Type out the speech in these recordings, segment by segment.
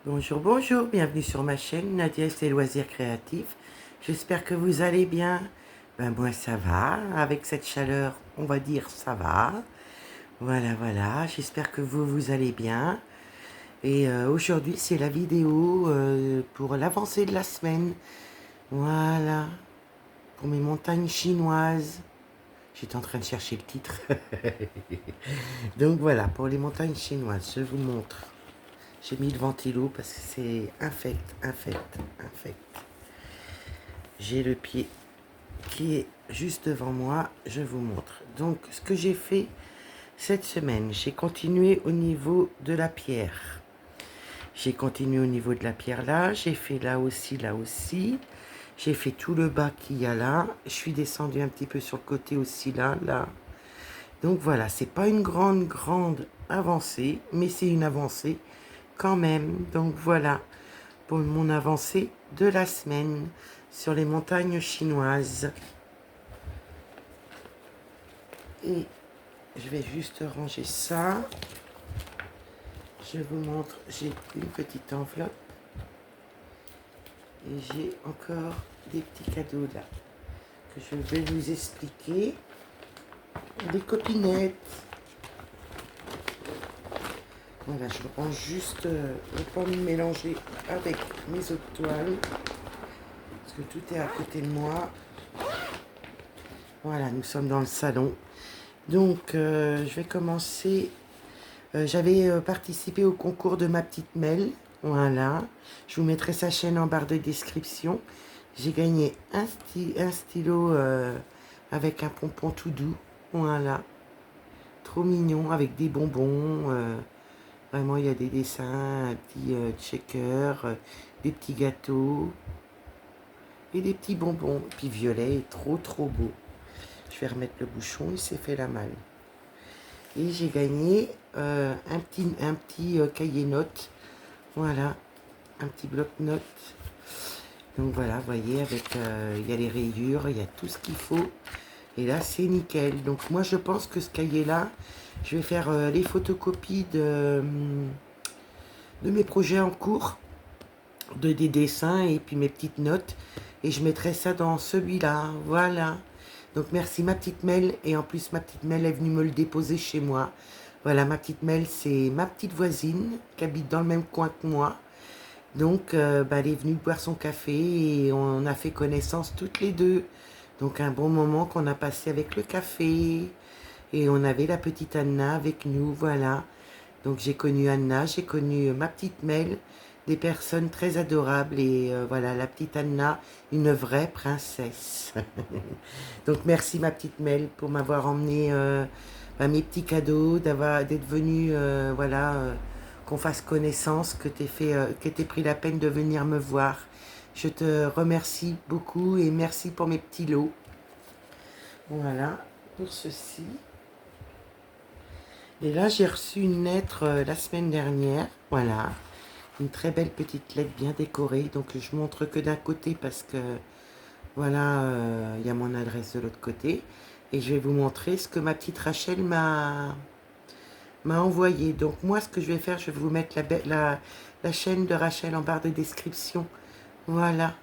Bonjour, bonjour, bienvenue sur ma chaîne Nadia et ses loisirs créatifs. J'espère que vous allez bien. Ben moi ça va, avec cette chaleur, on va dire ça va. Voilà, voilà, j'espère que vous allez bien. Et aujourd'hui c'est la vidéo pour l'avancée de la semaine. Voilà, pour mes montagnes chinoises. J'étais en train de chercher le titre. Donc voilà, pour les montagnes chinoises, je vous montre. J'ai mis le ventilo parce que c'est infect, infect, infect. J'ai le pied qui est juste devant moi, je vous montre. Donc ce que j'ai fait cette semaine, j'ai continué au niveau de la pierre. J'ai continué au niveau de la pierre là, j'ai fait là aussi, là aussi. J'ai fait tout le bas qu'il y a là. Je suis descendue un petit peu sur le côté aussi là, là. Donc voilà, c'est pas une grande avancée, mais c'est une avancée quand même. Donc voilà pour mon avancée de la semaine sur les montagnes chinoises. Et je vais juste ranger ça. Je vous montre, j'ai une petite enveloppe. Et j'ai encore des petits cadeaux là que je vais vous expliquer. Des copinettes. Voilà, je range juste pour pas me mélanger avec mes autres toiles. Parce que tout est à côté de moi. Voilà, nous sommes dans le salon. Donc, je vais commencer. J'avais participé au concours de ma petite Mel. Voilà. Je vous mettrai sa chaîne en barre de description. J'ai gagné un stylo avec un pompon tout doux. Voilà. Trop mignon avec des bonbons. Vraiment, il y a des dessins, un petit checker, des petits gâteaux et des petits bonbons. Puis violet est trop beau. Je vais remettre le bouchon, il s'est fait la malle. Et j'ai gagné un petit cahier notes. Voilà, un petit bloc-notes. Donc voilà, vous voyez, avec il y a les rayures, il y a tout ce qu'il faut. Et là, c'est nickel. Donc moi, je pense que ce cahier-là, je vais faire les photocopies de mes projets en cours, des dessins et puis mes petites notes. Et je mettrai ça dans celui-là. Voilà. Donc merci ma petite Mel. Et en plus, ma petite Mel est venue me le déposer chez moi. Voilà, ma petite Mel, c'est ma petite voisine qui habite dans le même coin que moi. Donc, elle est venue boire son café et on a fait connaissance toutes les deux. Donc, un bon moment qu'on a passé avec le café. Et on avait la petite Anna avec nous, voilà. Donc, j'ai connu Anna, j'ai connu ma petite Mel, des personnes très adorables. Et voilà, la petite Anna, une vraie princesse. Donc, merci ma petite Mel pour m'avoir emmené mes petits cadeaux, d'être venue, voilà, qu'on fasse connaissance, que t'aies pris la peine de venir me voir. Je te remercie beaucoup et merci pour mes petits lots. Voilà, pour ceci. Et là, j'ai reçu une lettre la semaine dernière. Voilà, une très belle petite lettre bien décorée. Donc, je montre que d'un côté parce que, voilà, il y a mon adresse de l'autre côté. Et je vais vous montrer ce que ma petite Rachel m'a envoyé. Donc moi, ce que je vais faire, je vais vous mettre la chaîne de Rachel en barre de description. Voilà.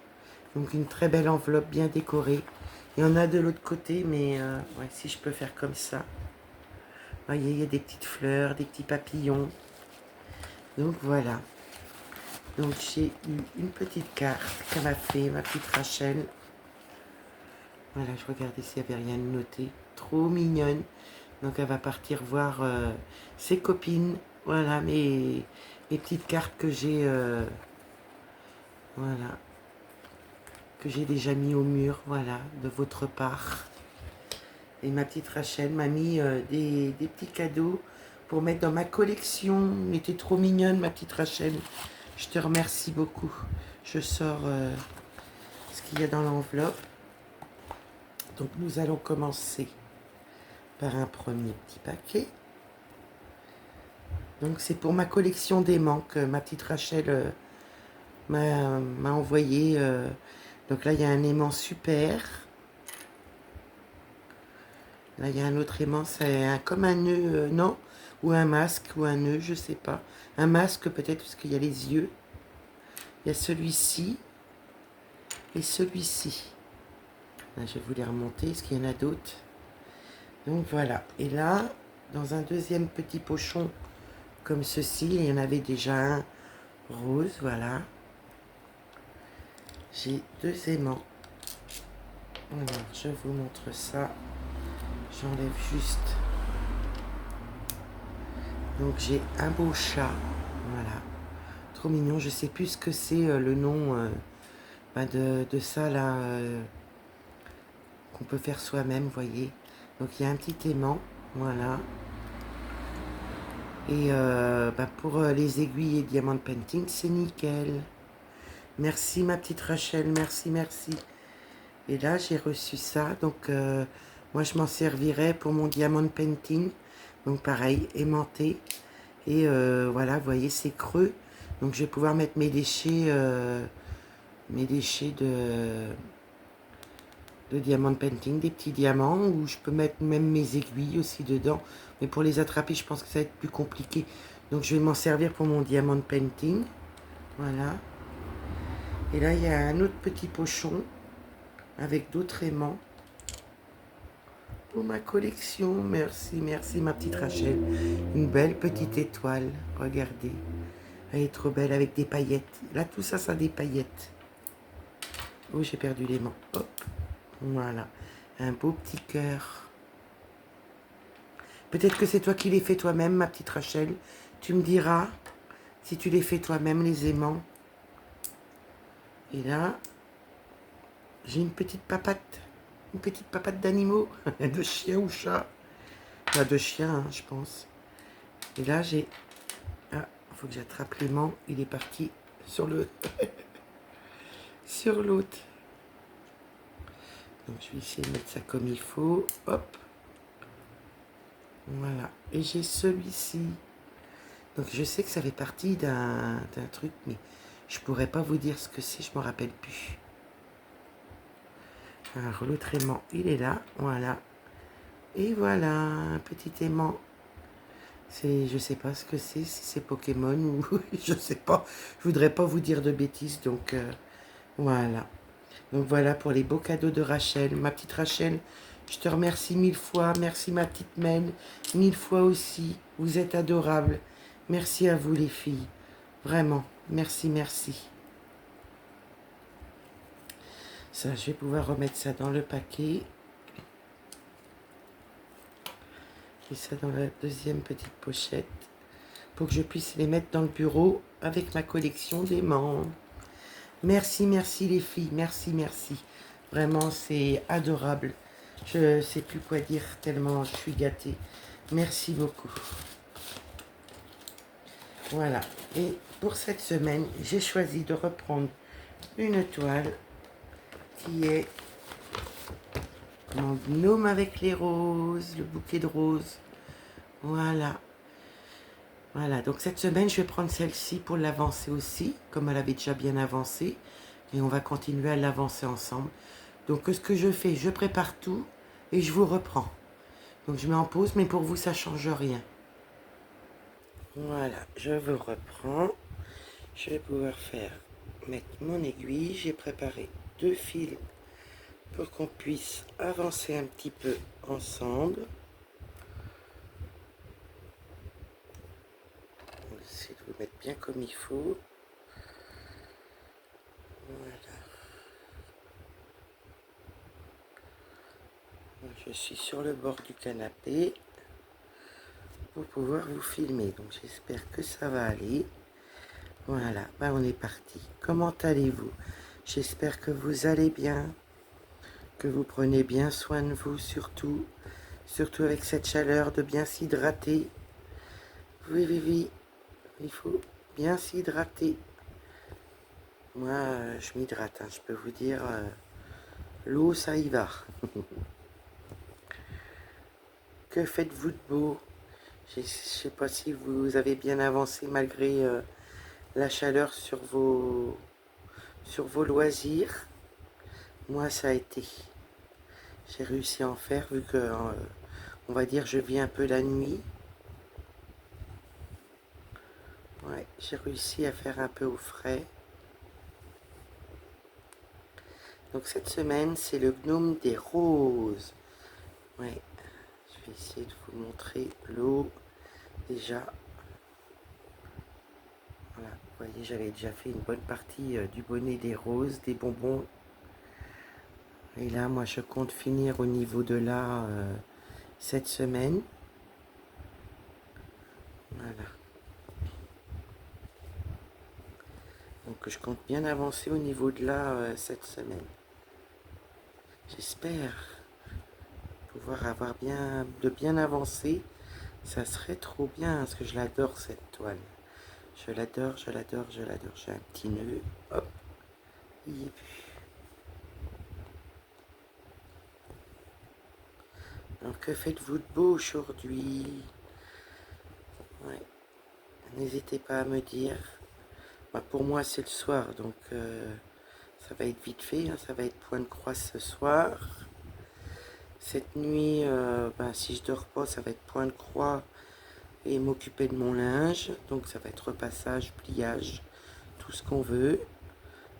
Donc une très belle enveloppe bien décorée. Il y en a de l'autre côté, mais ouais, si je peux faire comme ça. Vous voyez, il y a des petites fleurs, des petits papillons. Donc voilà. Donc j'ai eu une petite carte qu'elle m'a fait, ma petite Rachel. Voilà, je regardais s'il n'y avait rien de noté. Trop mignonne. Donc elle va partir voir ses copines. Voilà, mes petites cartes que j'ai voilà, que j'ai déjà mis au mur, voilà, de votre part. Et ma petite Rachel m'a mis des petits cadeaux pour mettre dans ma collection. Elle était trop mignonne, ma petite Rachel. Je te remercie beaucoup. Je sors ce qu'il y a dans l'enveloppe. Donc nous allons commencer par un premier petit paquet. Donc c'est pour ma collection d'aimants que ma petite Rachel m'a envoyé. Donc là il y a un aimant super. Là il y a un autre aimant, c'est comme un nœud, non, ou un masque, ou un nœud, je sais pas. Un masque peut-être parce qu'il y a les yeux. Il y a celui-ci et celui-ci. Là, je vais vous les remonter, est-ce qu'il y en a d'autres? Donc voilà. Et là, dans un deuxième petit pochon comme ceci, il y en avait déjà un rose, voilà. J'ai 2 aimants. Alors, je vous montre ça. J'enlève juste. Donc j'ai un beau chat, voilà. Trop mignon, je sais plus ce que c'est le nom de ça là, qu'on peut faire soi-même, vous voyez. Donc il y a un petit aimant, voilà. Et pour les aiguilles et diamant painting, c'est nickel. Merci ma petite Rachel, merci, merci. Et là, j'ai reçu ça. Donc, moi, je m'en servirai pour mon diamant painting. Donc, pareil, aimanté. Et voilà, vous voyez, c'est creux. Donc, je vais pouvoir mettre mes déchets de diamant painting, des petits diamants. Ou je peux mettre même mes aiguilles aussi dedans. Mais pour les attraper, je pense que ça va être plus compliqué. Donc, je vais m'en servir pour mon diamant painting. Voilà. Et là, il y a un autre petit pochon avec d'autres aimants pour ma collection. Merci, merci ma petite Rachel. Une belle petite étoile, regardez. Elle est trop belle avec des paillettes. Là, tout ça, ça a des paillettes. Oh, j'ai perdu l'aimant. Hop, voilà. Un beau petit cœur. Peut-être que c'est toi qui les fais toi-même, ma petite Rachel. Tu me diras si tu les fais toi-même, les aimants. Et là, j'ai une petite papate. Une petite papate d'animaux. De chien ou chat. Pas de chien, hein, je pense. Et là, j'ai... Ah, il faut que j'attrape l'aimant. Il est parti sur le... sur l'autre. Donc, je vais essayer de mettre ça comme il faut. Hop. Voilà. Et j'ai celui-ci. Donc, je sais que ça fait partie d'un truc, mais je pourrais pas vous dire ce que c'est. Je me rappelle plus. Alors, l'autre aimant, il est là. Voilà. Et voilà, un petit aimant. Je sais pas ce que c'est, si c'est Pokémon ou je sais pas. Je voudrais pas vous dire de bêtises, donc voilà. Donc voilà pour les beaux cadeaux de Rachel. Ma petite Rachel, je te remercie 1000 fois. Merci ma petite Mel, 1000 fois aussi. Vous êtes adorables. Merci à vous les filles. Vraiment, merci, merci. Ça, je vais pouvoir remettre ça dans le paquet. Et ça dans la deuxième petite pochette. Pour que je puisse les mettre dans le bureau avec ma collection d'aimants. Merci, merci les filles, merci, merci. Vraiment, c'est adorable. Je sais plus quoi dire tellement je suis gâtée. Merci beaucoup. Voilà. Et pour cette semaine, j'ai choisi de reprendre une toile qui est mon gnome avec les roses, le bouquet de roses. Voilà. Voilà, donc cette semaine, je vais prendre celle-ci pour l'avancer aussi, comme elle avait déjà bien avancé. Et on va continuer à l'avancer ensemble. Donc, ce que je fais, je prépare tout et je vous reprends. Donc, je mets en pause, mais pour vous, ça ne change rien. Voilà, je vous reprends. Je vais pouvoir mettre mon aiguille. J'ai préparé 2 fils pour qu'on puisse avancer un petit peu ensemble. On va essayer de vous mettre bien comme il faut. Voilà. Je suis sur le bord du canapé pour pouvoir vous filmer. Donc j'espère que ça va aller. Voilà, ben on est parti. Comment allez-vous? J'espère que vous allez bien, que vous prenez bien soin de vous surtout. Surtout avec cette chaleur, de bien s'hydrater. Oui, oui, oui, il faut bien s'hydrater. Moi, je m'hydrate, hein, je peux vous dire, l'eau, ça y va. Que faites-vous de beau? Je ne sais pas si vous avez bien avancé malgré la chaleur sur vos loisirs. Moi, ça a été. J'ai réussi à en faire vu que, on va dire, je vis un peu la nuit. Ouais, j'ai réussi à faire un peu au frais. Donc cette semaine, c'est le gnome des roses. Ouais, je vais essayer de vous montrer l'eau déjà. Voilà, vous voyez, j'avais déjà fait une bonne partie du bonnet des roses, des bonbons. Et là, moi, je compte finir au niveau de là cette semaine. Voilà. Donc, je compte bien avancer au niveau de là cette semaine. J'espère pouvoir avoir bien avancé. Ça serait trop bien, parce que je l'adore cette toile. Je l'adore, je l'adore, je l'adore. J'ai un petit nœud. Hop. Il est plus. Alors, que faites-vous de beau aujourd'hui? Ouais. N'hésitez pas à me dire. Bah, pour moi, c'est le soir, donc ça va être vite fait. Hein, ça va être point de croix ce soir. Cette nuit, ben, si je dors pas, ça va être point de croix et m'occuper de mon linge. Donc ça va être repassage, pliage, tout ce qu'on veut.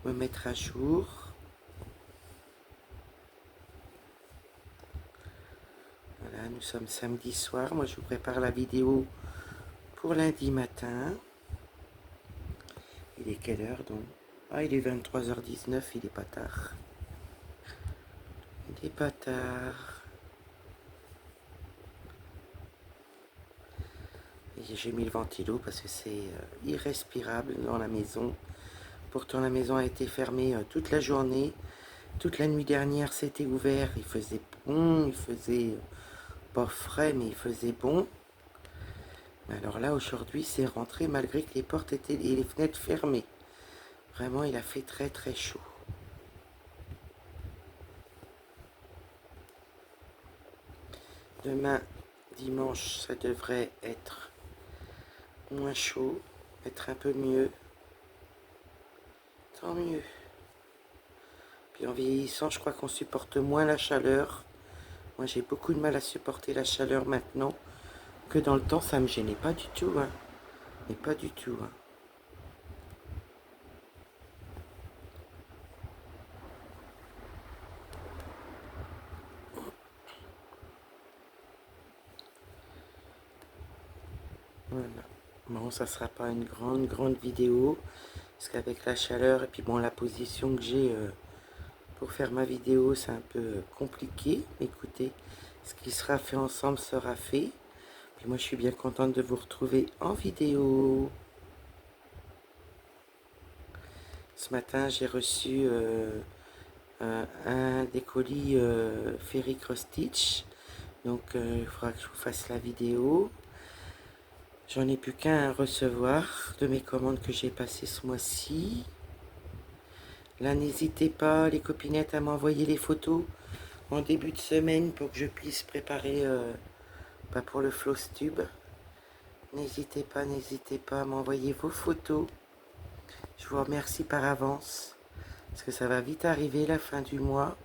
Me mettre à jour. Voilà, nous sommes samedi soir. Moi, je vous prépare la vidéo pour lundi matin. Il est quelle heure donc? Ah, il est 23h19, il est pas tard. Il est pas tard. J'ai mis le ventilo parce que c'est irrespirable dans la maison. Pourtant, la maison a été fermée toute la journée. Toute la nuit dernière, c'était ouvert. Il faisait bon, il faisait pas frais, mais il faisait bon. Alors là, aujourd'hui, c'est rentré malgré que les portes étaient et les fenêtres fermées. Vraiment, il a fait très très chaud. Demain, dimanche, ça devrait être moins chaud, être un peu mieux. Tant mieux. Puis en vieillissant, je crois qu'on supporte moins la chaleur. Moi, j'ai beaucoup de mal à supporter la chaleur maintenant, que dans le temps, ça me gênait pas du tout. Hein. Mais pas du tout. Hein. Voilà. Bon, ça sera pas une grande vidéo, parce qu'avec la chaleur et puis bon, la position que j'ai pour faire ma vidéo, c'est un peu compliqué. Écoutez, ce qui sera fait ensemble sera fait. Puis moi, je suis bien contente de vous retrouver en vidéo. Ce matin, j'ai reçu un des colis Ferry Cross Stitch. Donc, il faudra que je vous fasse la vidéo. J'en ai plus qu'un à recevoir de mes commandes que j'ai passées ce mois-ci. Là, n'hésitez pas, les copinettes, à m'envoyer les photos en début de semaine pour que je puisse préparer pour le floss tube. N'hésitez pas à m'envoyer vos photos. Je vous remercie par avance, parce que ça va vite arriver la fin du mois.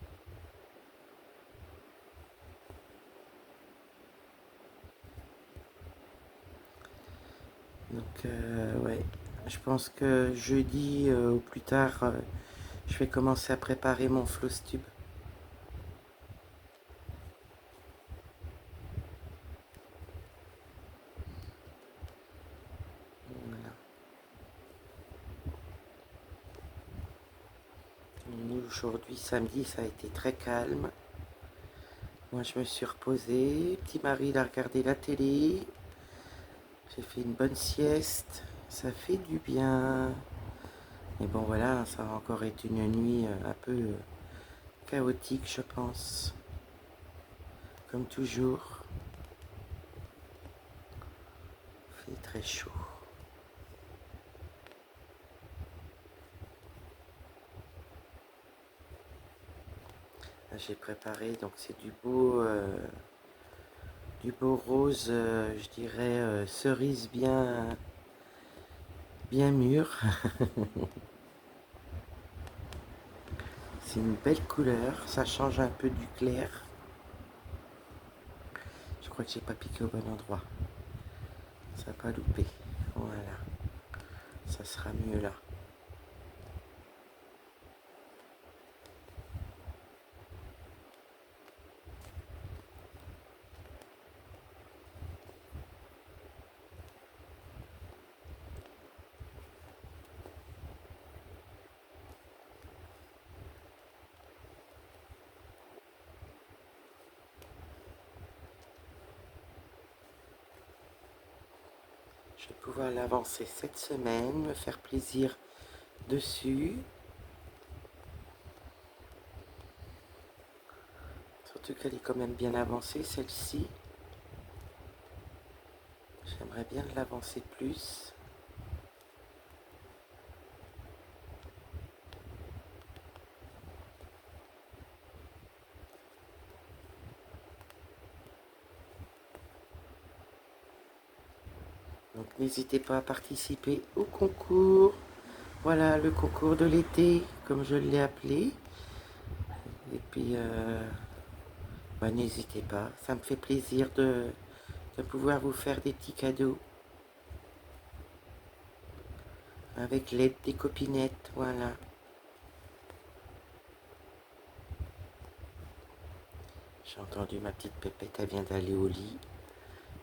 Donc, ouais, je pense que jeudi ou plus tard, je vais commencer à préparer mon floss tube. Voilà. Nous, aujourd'hui, samedi, ça a été très calme. Moi, je me suis reposée. Petit mari, il a regardé la télé. J'ai fait une bonne sieste. Ça fait du bien. Mais bon, voilà, ça va encore être une nuit un peu chaotique, je pense. Comme toujours. Il fait très chaud. J'ai préparé, donc c'est du beau rose, je dirais cerise bien mûr. C'est une belle couleur, ça change un peu du clair. Je crois que j'ai pas piqué au bon endroit. Ça n'a pas loupé. Voilà, ça sera mieux là. Je vais pouvoir l'avancer cette semaine, me faire plaisir dessus. Surtout qu'elle est quand même bien avancée, celle-ci. J'aimerais bien l'avancer plus. Donc n'hésitez pas à participer au concours. Voilà le concours de l'été, comme je l'ai appelé. Et puis, bah, n'hésitez pas, ça me fait plaisir de pouvoir vous faire des petits cadeaux. Avec l'aide des copinettes, voilà. J'ai entendu ma petite pépette, elle vient d'aller au lit.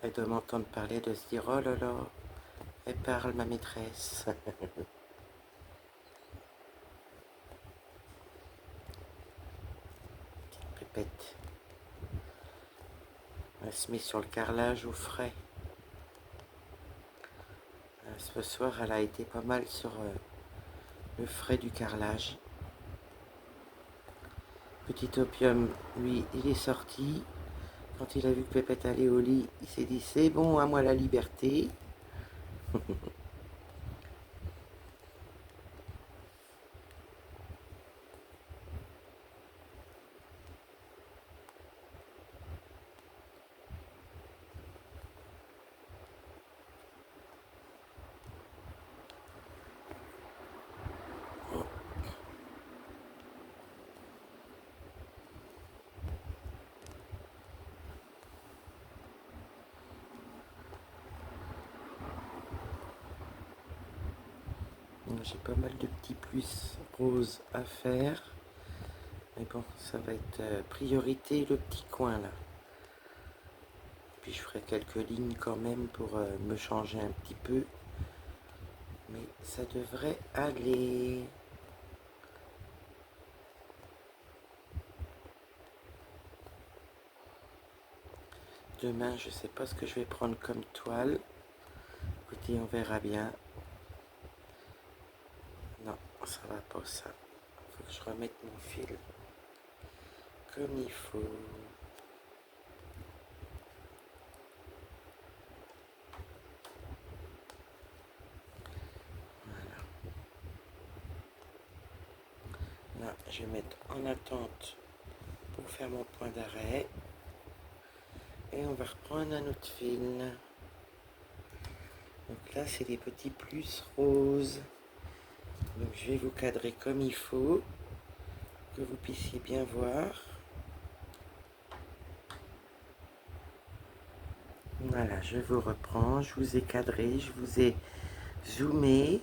Elle doit m'entendre parler, de se dire, oh là là, elle parle ma maîtresse. Petite pépette. Elle se met sur le carrelage au frais. Ce soir, elle a été pas mal sur le frais du carrelage. Petit opium, lui, il est sorti. Quand il a vu que Pépette allait au lit, il s'est dit, c'est bon, à moi la liberté. J'ai pas mal de petits plus roses à faire. Mais bon, ça va être priorité le petit coin là. Puis je ferai quelques lignes quand même pour me changer un petit peu. Mais ça devrait aller. Demain, je sais pas ce que je vais prendre comme toile. Écoutez, on verra bien. Non, ça va pas ça. Faut que je remette mon fil comme il faut. Là, je vais mettre en attente pour faire mon point d'arrêt. Et on va reprendre un autre fil. Donc là, c'est des petits plus roses. Donc je vais vous cadrer comme il faut, que vous puissiez bien voir. Voilà, je vous reprends, je vous ai cadré, je vous ai zoomé.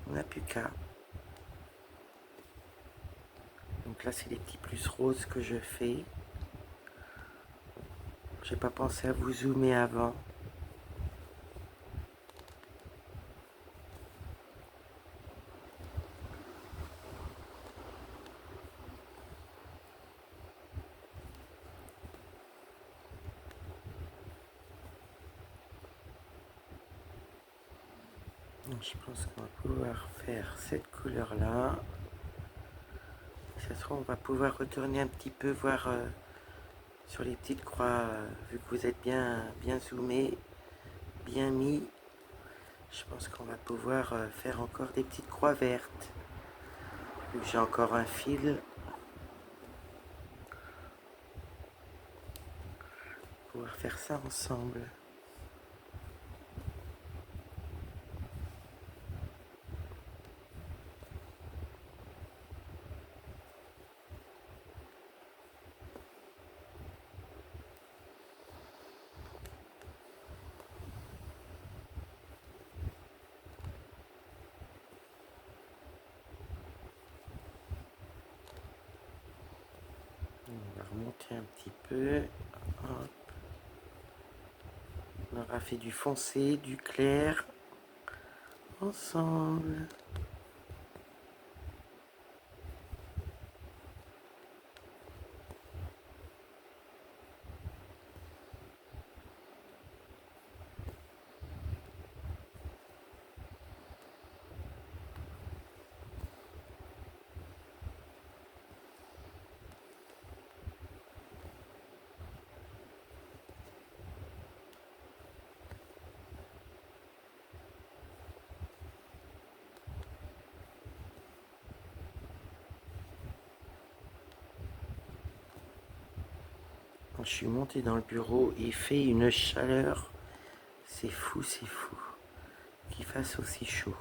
On n'a plus qu'à. Donc là, c'est les petits plus roses que je fais. J'ai pas pensé à vous zoomer avant. Donc, je pense qu'on va pouvoir faire cette couleur-là. Ça se trouve, on va pouvoir retourner un petit peu, voir sur les petites croix, vu que vous êtes bien zoomé, bien mis. Je pense qu'on va pouvoir faire encore des petites croix vertes. J'ai encore un fil. Pouvoir faire ça ensemble. On va remonter un petit peu. Hop. On aura fait du foncé, du clair ensemble. Quand je suis monté dans le bureau, il fait une chaleur. C'est fou, qu'il fasse aussi chaud.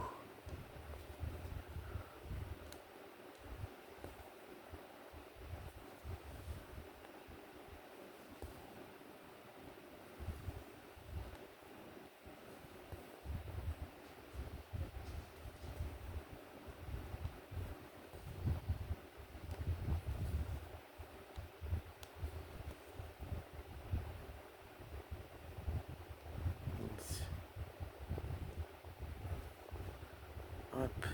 Hop.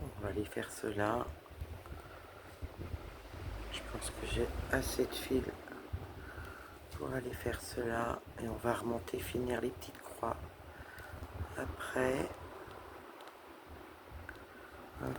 On va aller faire cela. Je pense que j'ai assez de fil pour aller faire cela. Et on va remonter, finir les petites croix. Après, hop.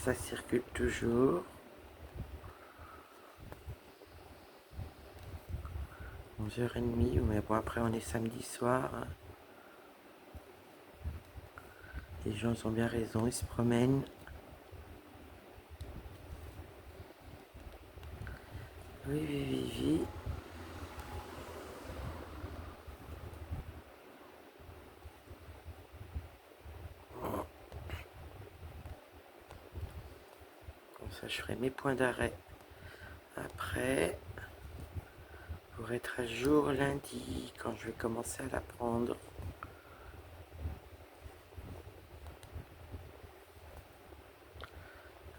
Ça circule toujours. 11h30, mais bon, après on est samedi soir. Les gens ont bien raison, ils se promènent. Oui, oui, oui, oui. Comme ça, je ferai mes points d'arrêt après. Pour être à jour lundi, quand je vais commencer à la prendre.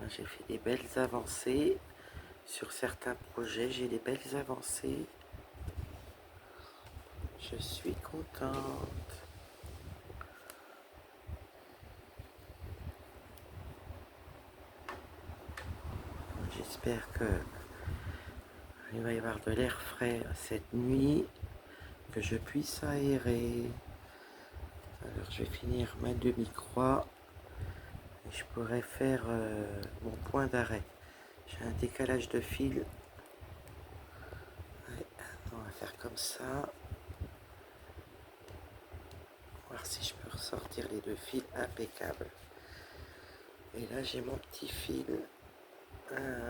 J'ai fait des belles avancées. Sur certains projets, j'ai des belles avancées. Je suis contente. J'espère que il va y avoir de l'air frais cette nuit, que je puisse aérer. Alors je vais finir ma demi-croix et je pourrais faire mon point d'arrêt. J'ai un décalage de fil. Ouais, on va faire comme ça. Voir si je peux ressortir les deux fils impeccables. Et là j'ai mon petit fil.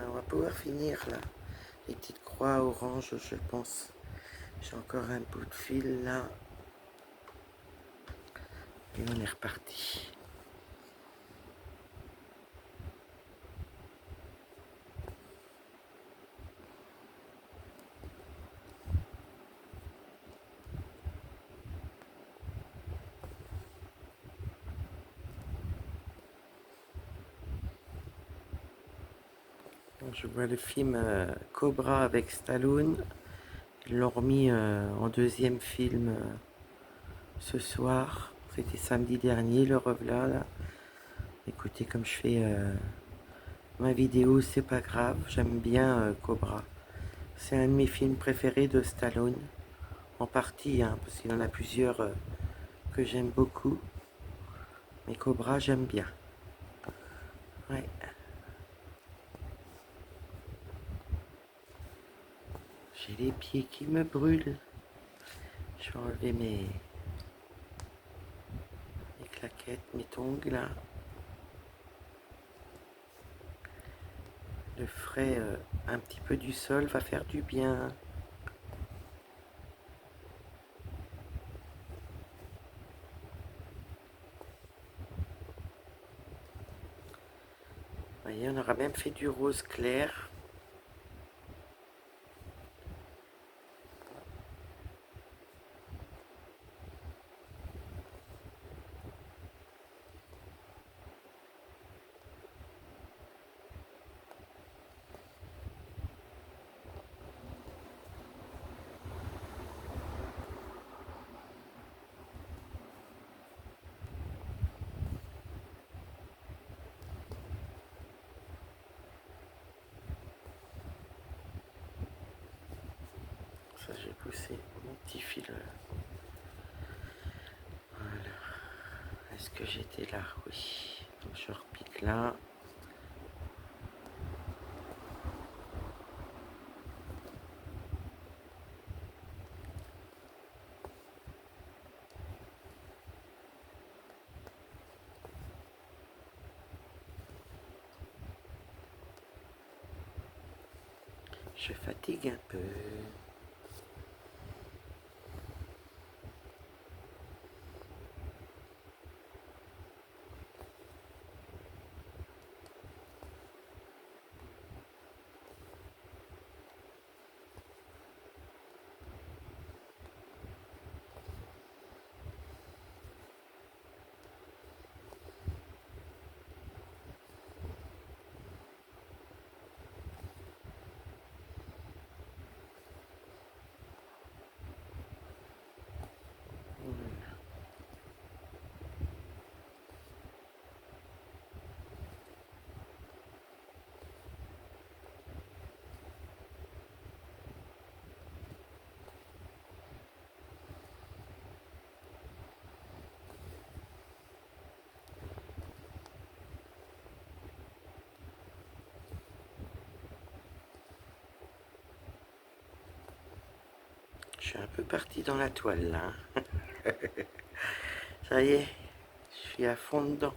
On va pouvoir finir là. Les petites croix orange, je pense. J'ai encore un bout de fil là. Et on est reparti. Je vois le film Cobra avec Stallone. Ils l'ont remis en deuxième film ce soir. C'était samedi dernier, le revoilà là. Écoutez, comme je fais ma vidéo, c'est pas grave. J'aime bien Cobra. C'est un de mes films préférés de Stallone. En partie, hein, parce qu'il y en a plusieurs que j'aime beaucoup. Mais Cobra, j'aime bien. Ouais. J'ai les pieds qui me brûlent. Je vais enlever mes claquettes, mes tongs là. Le frais un petit peu du sol va faire du bien. voyez, on aura même fait du rose clair. Ça, j'ai poussé mon petit fil. Voilà. Est-ce que j'étais là? Oui. Donc je repique là. Je fatigue un peu. Je suis un peu parti dans la toile là. Ça y est, je suis à fond dedans.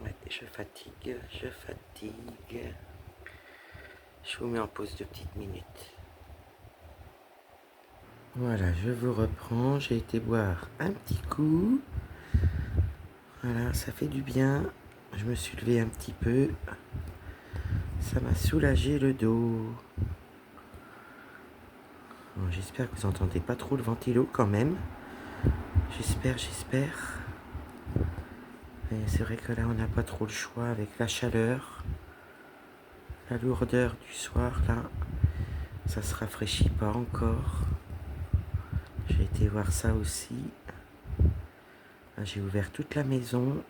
Ouais, je fatigue, je fatigue. Je vous mets en pause de petites minutes. Voilà, je vous reprends. J'ai été boire un petit coup. Voilà, ça fait du bien. Je me suis levé un petit peu. Ça m'a soulagé le dos. Bon, j'espère que vous n'entendez pas trop le ventilo quand même. J'espère. Et c'est vrai que là, on n'a pas trop le choix avec la chaleur. La lourdeur du soir, là. Ça se rafraîchit pas encore. J'ai été voir ça aussi. J'ai ouvert toute la maison.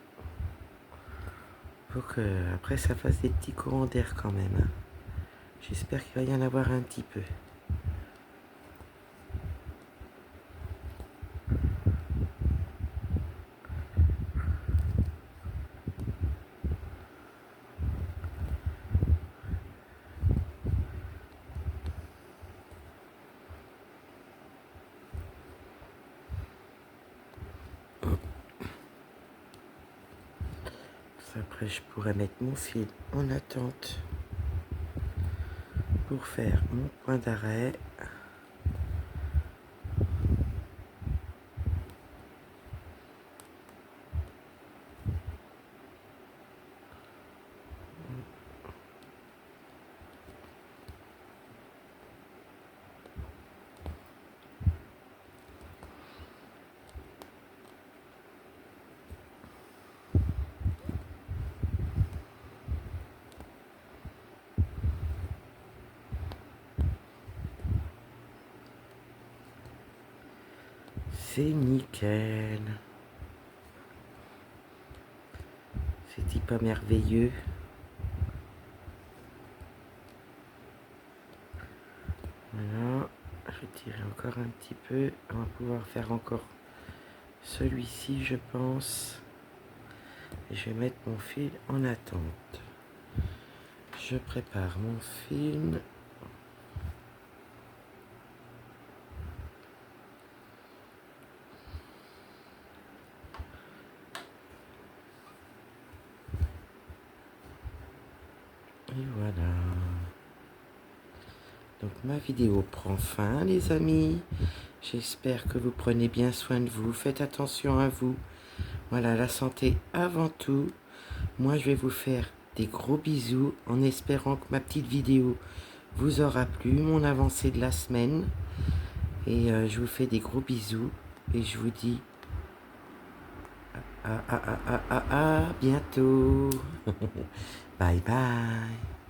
Faut que après ça fasse des petits courants d'air quand même. J'espère qu'il va y en avoir un petit peu. Après, je pourrais mettre mon fil en attente pour faire mon point d'arrêt. C'est nickel. C'est pas merveilleux. Voilà. Je vais tirer encore un petit peu. On va pouvoir faire encore celui-ci, je pense. Et je vais mettre mon fil en attente. Je prépare mon fil. Et voilà. Donc ma vidéo prend fin, les amis. J'espère que vous prenez bien soin de vous. Faites attention à vous. Voilà, la santé avant tout. Moi, je vais vous faire des gros bisous en espérant que ma petite vidéo vous aura plu, mon avancée de la semaine. Et je vous fais des gros bisous. Et je vous dis à bientôt. Bye bye.